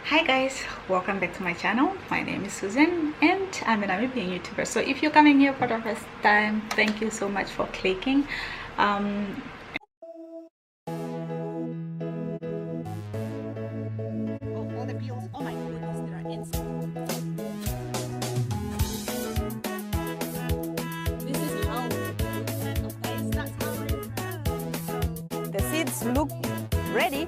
Hi guys, welcome back to my channel. My name is Susan and I'm a Namibian YouTuber. So if you're coming here for the first time, thank you so much for clicking. All the peels, oh my goodness, there are insects. This is how the seeds look ready.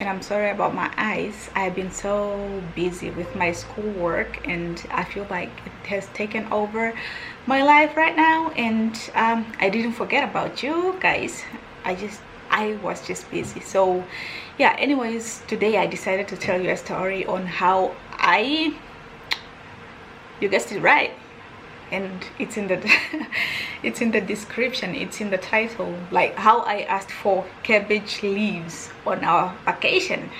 And I'm sorry about my eyes. I've been so busy with my schoolwork and I feel like it has taken over my life right now, and I didn't forget about you guys. I was just busy. So yeah, anyways, today I decided to tell you a story on how you guessed it right, and it's in the it's in the description, it's in the title, like how I asked for cabbage leaves on our vacation.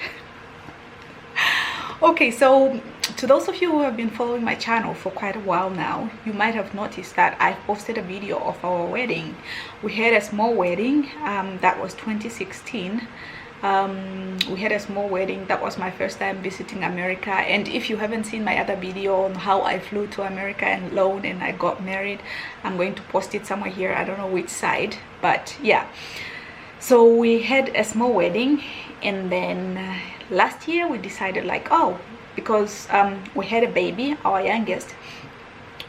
Okay, so to those of you who have been following my channel for quite a while now, you might have noticed that I posted a video of our wedding. We had a small wedding, that was 2016. We had a small wedding. That was my first time visiting America, and if you haven't seen my other video on how I flew to America alone and I got married, I'm going to post it somewhere here. I don't know which side, but yeah. So we had a small wedding, and then last year we decided, like, oh, because we had a baby, our youngest,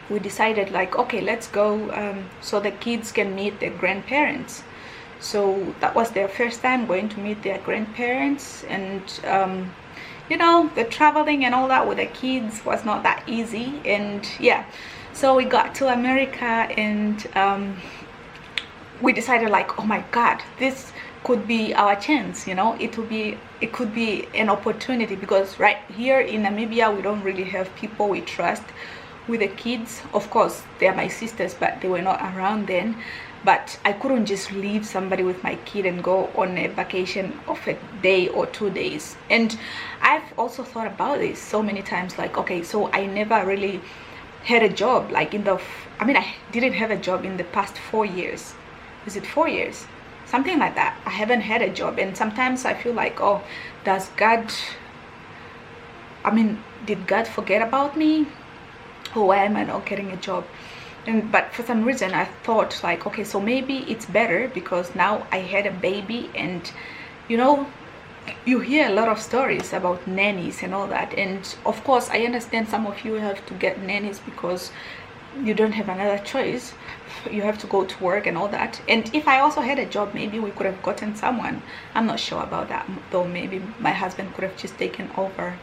we decided like, okay, let's go so the kids can meet their grandparents. So that was their first time going to meet their grandparents, and you know, the traveling and all that with the kids was not that easy. And yeah, so we got to America, and we decided like, oh my god, this could be our chance, you know. It could be an opportunity, because right here in Namibia we don't really have people we trust with the kids. Of course, they are my sisters, but they were not around then. But I couldn't just leave somebody with my kid and go on a vacation of a day or 2 days. And I've also thought about this so many times, like, okay, so I never really had a job, like I didn't have a job in the past 4 years. Is it 4 years? Something like that. I haven't had a job, and sometimes I feel like, oh, did God forget about me? Or why am I not getting a job? But for some reason I thought like, okay, so maybe it's better because now I had a baby. And you know, you hear a lot of stories about nannies and all that, and of course I understand some of you have to get nannies because you don't have another choice. You have to go to work and all that. And if I also had a job, maybe we could have gotten someone. I'm not sure about that though. Maybe my husband could have just taken over,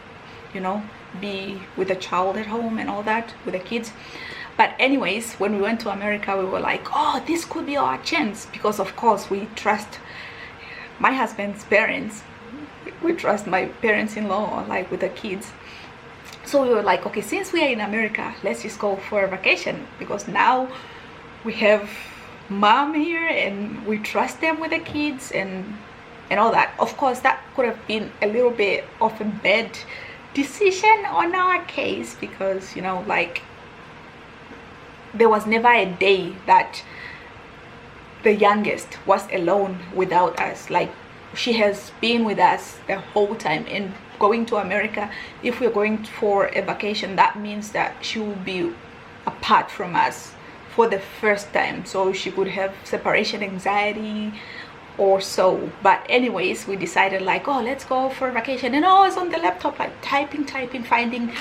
you know, be with a child at home and all that with the kids. But anyways, when we went to America, we were like, oh, this could be our chance, because of course we trust my husband's parents, we trust my parents-in-law, like with the kids. So we were like, okay, since we are in America, let's just go for a vacation, because now we have mom here and we trust them with the kids and all that. Of course, that could have been a little bit of a bad decision on our case, because, you know, like, there was never a day that the youngest was alone without us. Like, she has been with us the whole time. And going to America, if we're going for a vacation, that means that she will be apart from us for the first time, so she could have separation anxiety or so. But anyways, we decided like, oh, let's go for a vacation. And I was on the laptop like typing, finding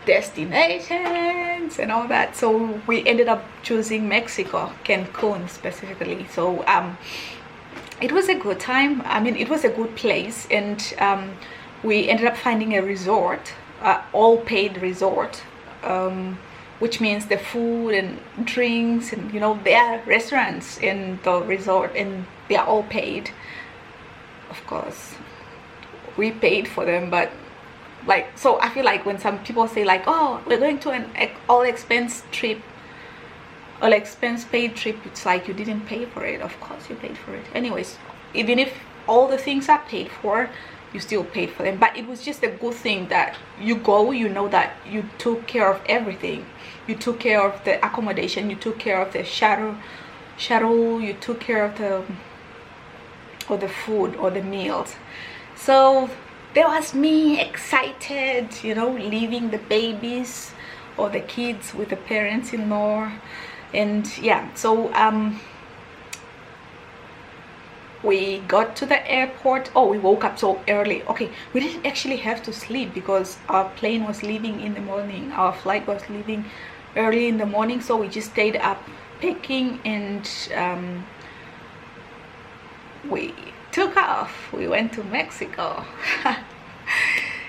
destinations and all that. So we ended up choosing Mexico, Cancun specifically. So it was a good time. I mean, it was a good place. And we ended up finding a resort, all paid resort, which means the food and drinks, and you know, there are restaurants in the resort and they are all paid. Of course we paid for them, but like, so I feel like when some people say like, oh, we're going to an all expense paid trip, it's like, you didn't pay for it. Of course you paid for it. Anyways, even if all the things are paid for, you still paid for them. But it was just a good thing that you go, you know that you took care of everything. You took care of the accommodation, you took care of the shuttle, you took care of the food or the meals. So there was me excited, you know, leaving the babies or the kids with the parents-in-law. And yeah, so we got to the airport. Oh, we woke up so early. Okay, we didn't actually have to sleep because our plane was leaving in the morning. Our flight was leaving early in the morning, so we just stayed up packing, and we took off. We went to Mexico.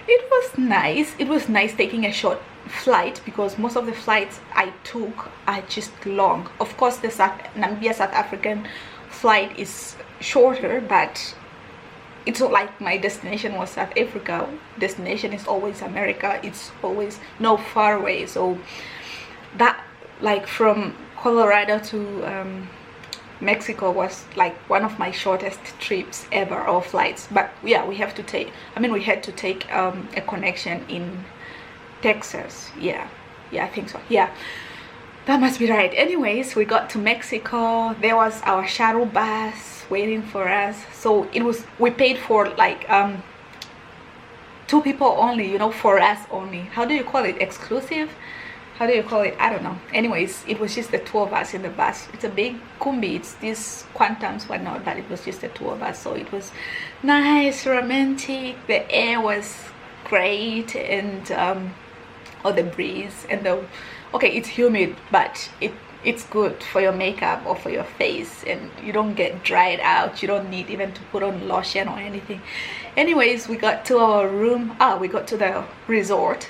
It was nice. It was nice taking a short flight because most of the flights I took are just long. Of course, the Namibia South African flight is shorter, but it's not like my destination was South Africa. Destination is always America. It's always no far away. So that, like, from Colorado to Mexico was like one of my shortest trips ever, or flights. But yeah, we had to take a connection in Texas. Yeah, I think so. Yeah, that must be right. Anyways, we got to Mexico. There was our shuttle bus waiting for us. So we paid for like 2 people only, you know, for us only. How do you call it? Exclusive? How do you call it? I don't know. Anyways, it was just the 2 of us in the bus. It's a big Kumbi. It's this Quantums, whatnot, but it was just the 2 of us. So it was nice, romantic. The air was great, and the breeze and it's humid, but it's good for your makeup or for your face, and you don't get dried out. You don't need even to put on lotion or anything. Anyways, we got to our room. We got to the resort.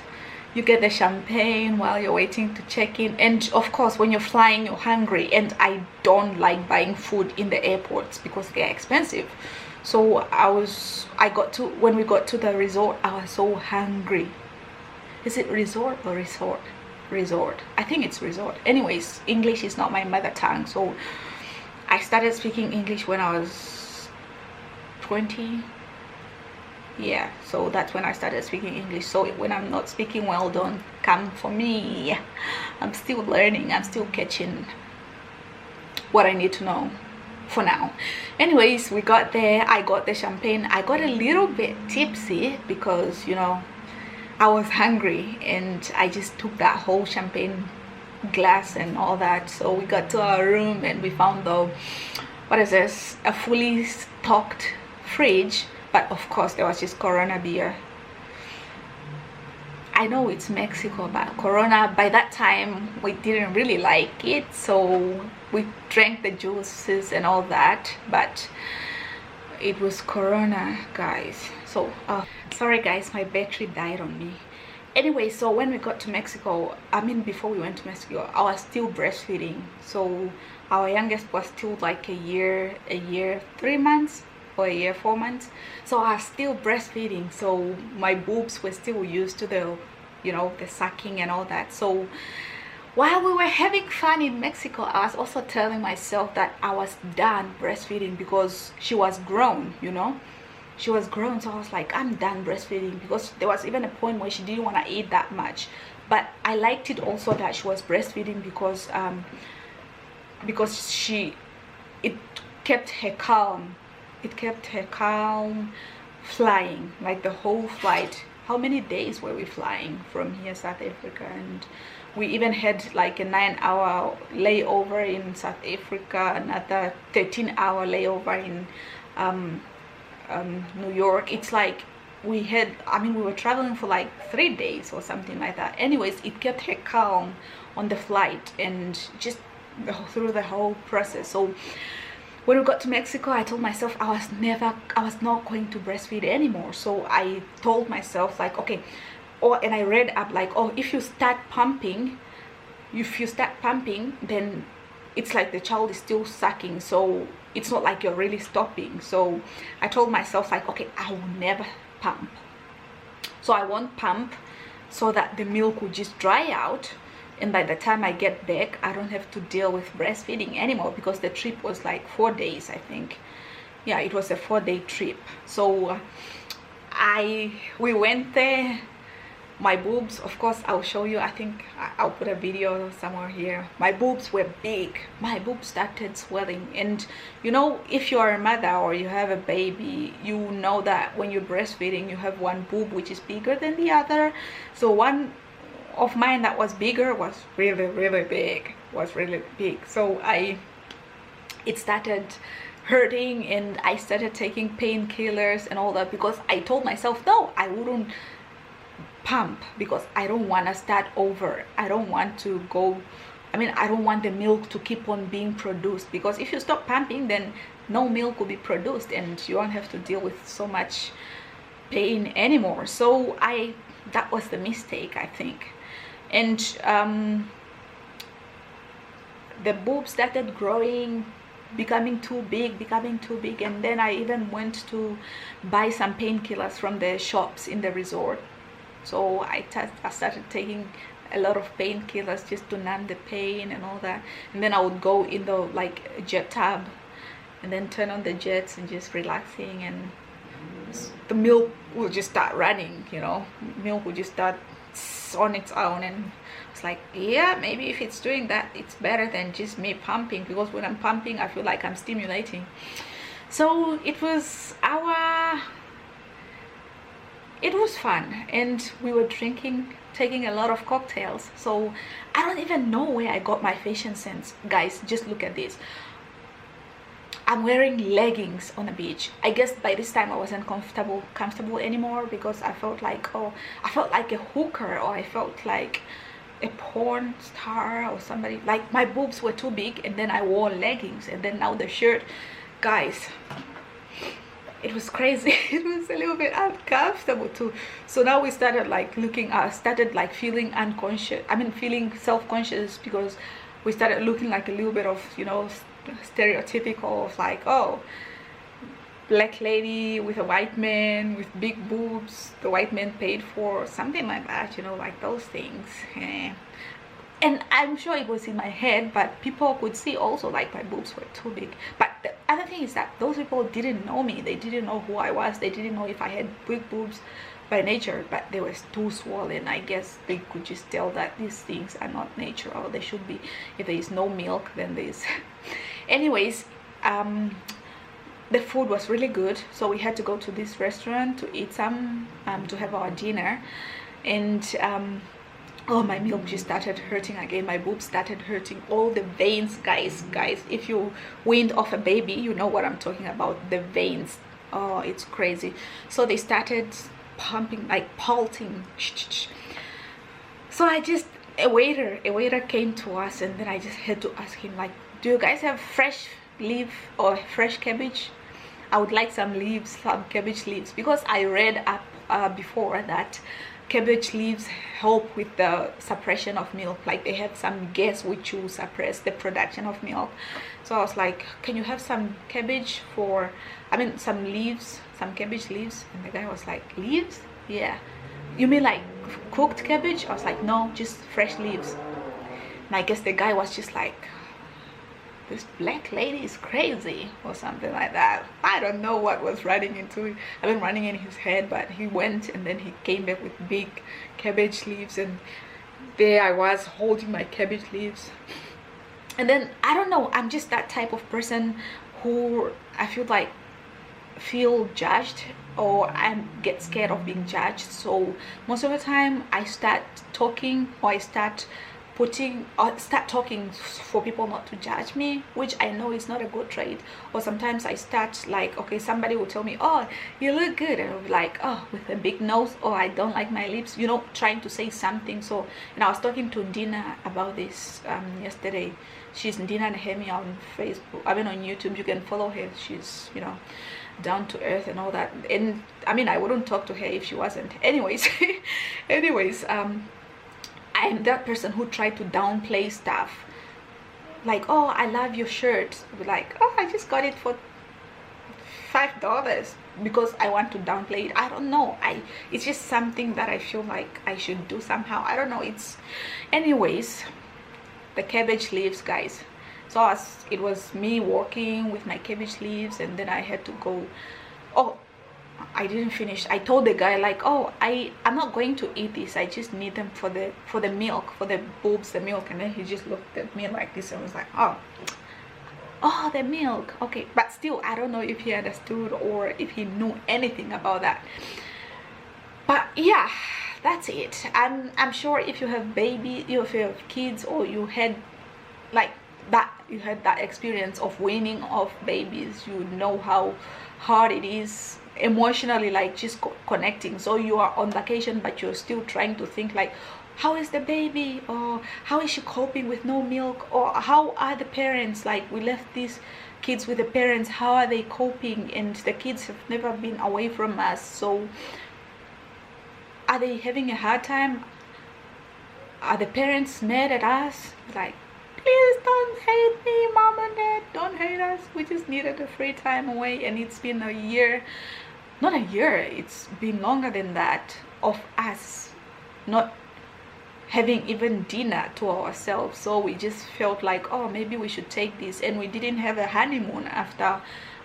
You get the champagne while you're waiting to check in, and of course when you're flying you're hungry, and I don't like buying food in the airports because they're expensive. So when we got to the resort, I was so hungry. Is it resort or resort? Resort. I think it's resort. Anyways, English is not my mother tongue, so I started speaking English when I was 20. Yeah, so that's when I started speaking English. So when I'm not speaking well, don't come for me. I'm still learning. I'm still catching what I need to know for now. Anyways, we got there. I got the champagne. I got a little bit tipsy because, you know, I was hungry, and I just took that whole champagne glass and all that. So we got to our room, and we found a fully stocked fridge. But of course there was just Corona beer. I know it's Mexico, but Corona, by that time we didn't really like it, so we drank the juices and all that, but it was Corona, guys. So sorry guys, my battery died on me. Anyway, so when we got to Mexico, before we went to Mexico, I was still breastfeeding. So our youngest was still like a year 3 months, or a year 4 months. So I was still breastfeeding, so my boobs were still used to the, you know, the sucking and all that. So while we were having fun in Mexico, I was also telling myself that I was done breastfeeding because she was grown, you know, she was grown. So I was like, I'm done breastfeeding, because there was even a point where she didn't want to eat that much. But I liked it also that she was breastfeeding because it kept her calm. It kept her calm flying, like the whole flight. How many days were we flying from here, South Africa? And we even had like a 9-hour layover in South Africa, another 13-hour layover in New York. It's like we were traveling for like 3 days or something like that. Anyways, it kept her calm on the flight and just through the whole process. So when we got to Mexico, I told myself I was not going to breastfeed anymore. So I told myself like, okay, and I read up like, if you start pumping, then it's like the child is still sucking, so it's not like you're really stopping. So I told myself like, okay, I will never pump. So I won't pump, so that the milk will just dry out, and by the time I get back, I don't have to deal with breastfeeding anymore, because the trip was like 4 days, I think. Yeah, it was a 4-day trip. So we went there. My boobs, of course, I'll show you. I think I'll put a video somewhere here. My boobs were big. My boobs started swelling. And you know, if you are a mother or you have a baby, you know that when you're breastfeeding, you have one boob which is bigger than the other. So one of mine that was bigger was really big, so it started hurting, and I started taking painkillers and all that, because I told myself no, I wouldn't pump, because I don't want to start over. I don't want to go, I don't want the milk to keep on being produced, because if you stop pumping, then no milk will be produced and you won't have to deal with so much pain anymore. So that was the mistake, I think. And the boob started growing, becoming too big, and then I even went to buy some painkillers from the shops in the resort. So I started taking a lot of painkillers just to numb the pain and all that. And then I would go in the jet tub and then turn on the jets and just relaxing, and the milk will just start running, you know, milk will just start on its own. And it's like, yeah, maybe if it's doing that, it's better than just me pumping, because when I'm pumping, I feel like I'm stimulating. So it was fun, and we were taking a lot of cocktails. So I don't even know where I got my fashion sense, guys. Just look at this. I'm wearing leggings on the beach. I guess by this time I wasn't comfortable anymore, because I felt like a hooker, or I felt like a porn star or somebody. Like my boobs were too big, and then I wore leggings, and then now the shirt. Guys, it was crazy. It was a little bit uncomfortable too. So now we started feeling unconscious, feeling self-conscious, because we started looking like a little bit of, you know, stereotypical of like, oh, black lady with a white man with big boobs, the white man paid for, something like that, you know, like those things. And I'm sure it was in my head, but people could see also like my boobs were too big. But the other thing is that those people didn't know me. They didn't know who I was. They didn't know if I had big boobs by nature, but they were too swollen. I guess they could just tell that these things are not natural. They should be. If there is no milk, then there's anyways. The food was really good, so we had to go to this restaurant to eat some, to have our dinner. And oh, my milk just started hurting again. My boobs started hurting. All the veins, guys, if you weaned off a baby, you know what I'm talking about. The veins, oh, it's crazy. So they started pumping, like pulsing. So a waiter came to us, and then I just had to ask him, like, do you guys have fresh leaf or fresh cabbage? I would like some cabbage leaves, because I read up before that cabbage leaves help with the suppression of milk. Like they have some gas which will suppress the production of milk. So I was like, can you have some cabbage some leaves, some cabbage leaves? And the guy was like, leaves? Yeah. You mean like cooked cabbage? I was like, no, just fresh leaves. And I guess the guy was just like, this black lady is crazy or something like that. I don't know what was running in his head, but he went, and then he came back with big cabbage leaves, and there I was holding my cabbage leaves. And then I don't know, I'm just that type of person who I feel judged, or I get scared of being judged. So most of the time I start talking, or I start talking for people not to judge me, which I know is not a good trait. Or sometimes I start like, okay, somebody will tell me, oh, you look good, and I'll be like, oh, with a big nose, or I don't like my lips, you know, trying to say something. So, and I was talking to Dina about this yesterday. She's Dina Nehemi on Facebook, on YouTube. You can follow her. She's, you know, down to earth and all that. And I wouldn't talk to her if she wasn't. Anyways, I am that person who tried to downplay stuff. Like, oh, I love your shirt. Like, oh, I just got it for $5 because I want to downplay it. I don't know. It's just something that I feel like I should do somehow. I don't know. Anyways, the cabbage leaves, guys. So it was me walking with my cabbage leaves, and then I had to go. Oh, I didn't finish. I told the guy like, oh, I'm not going to eat this, I just need them for the milk, for the boobs, the milk. And then he just looked at me like this and was like, oh, the milk, okay. But still, I don't know if he understood or if he knew anything about that. But yeah, that's it. I'm sure if you have if you have kids, or you had like that, you had that experience of weaning off babies, you know how hard it is emotionally, like just connecting. So you are on vacation, but you're still trying to think like, how is the baby, or how is she coping with no milk, or how are the parents, like we left these kids with the parents, how are they coping, and the kids have never been away from us, so are they having a hard time? Are the parents mad at us? Like, please don't hate me, mom and dad, don't hate us, we just needed a free time away. And it's been a year, not a year, it's been longer than that, of us not having even dinner to ourselves. So we just felt like, oh, maybe we should take this. And we didn't have a honeymoon after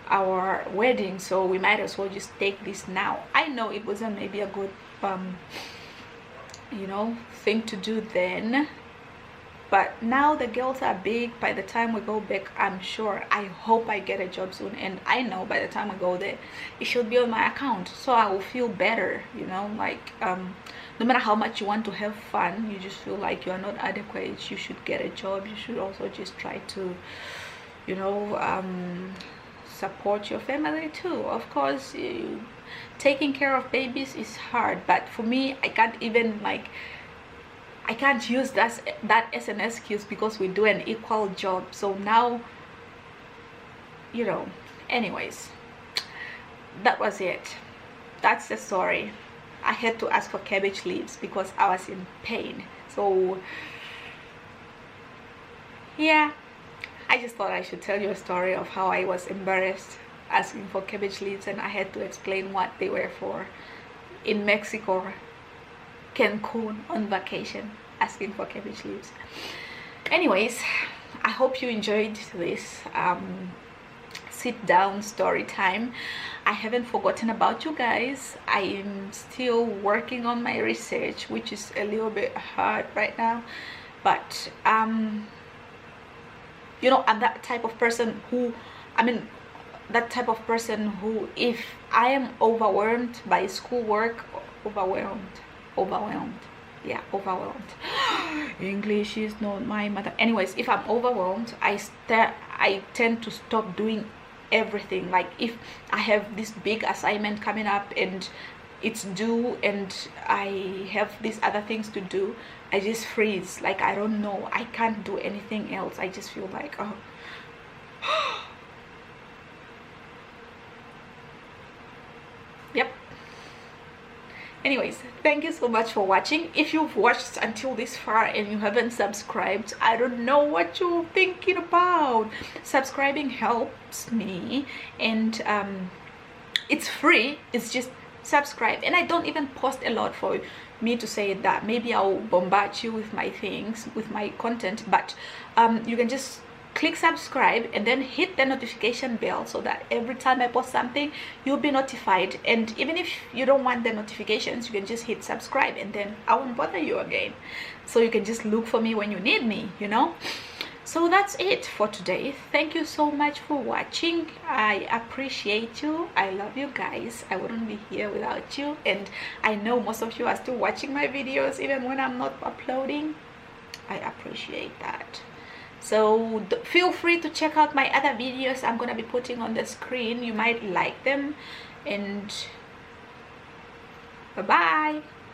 our wedding, so we might as well just take this now. I know it wasn't maybe a good you know, thing to do then, but now the girls are big. By the time we go back, I'm sure, I hope I get a job soon, and I know by the time I go there, it should be on my account, so I will feel better, you know, like no matter how much you want to have fun, you just feel like you are not adequate, you should get a job. You should also just try to, you know, support your family too. Of course, taking care of babies is hard, but for me, I can't even like, I can't use that as an excuse, because we do an equal job. So now, you know, anyways, that was it. That's the story. I had to ask for cabbage leaves because I was in pain. So yeah, I just thought I should tell you a story of how I was embarrassed asking for cabbage leaves, and I had to explain what they were for in Mexico, Cancun, on vacation, asking for cabbage leaves. Anyways, I hope you enjoyed this sit down story time. I haven't forgotten about you guys. I am still working on my research, which is a little bit hard right now, but you know, I'm that type of person who, that type of person who, if I am overwhelmed by schoolwork, overwhelmed, yeah, overwhelmed. English is not my mother. Anyways, if I'm overwhelmed, I tend to stop doing everything. Like if I have this big assignment coming up and it's due and I have these other things to do, I just freeze. Like, I don't know, I can't do anything else. I just feel like, oh yep. Anyways, thank you so much for watching. If you've watched until this far and you haven't subscribed, I don't know what you're thinking about. Subscribing helps me, and it's free. It's just subscribe, and I don't even post a lot for me to say that. Maybe I'll bombard you with my things, with my content, but you can just click subscribe and then hit the notification bell, so that every time I post something, you'll be notified. And even if you don't want the notifications, you can just hit subscribe and then I won't bother you again. So you can just look for me when you need me, you know. So that's it for today. Thank you so much for watching. I appreciate you. I love you guys. I wouldn't be here without you, and I know most of you are still watching my videos even when I'm not uploading. I appreciate that. So feel free to check out my other videos I'm gonna be putting on the screen. You might like them, and bye bye.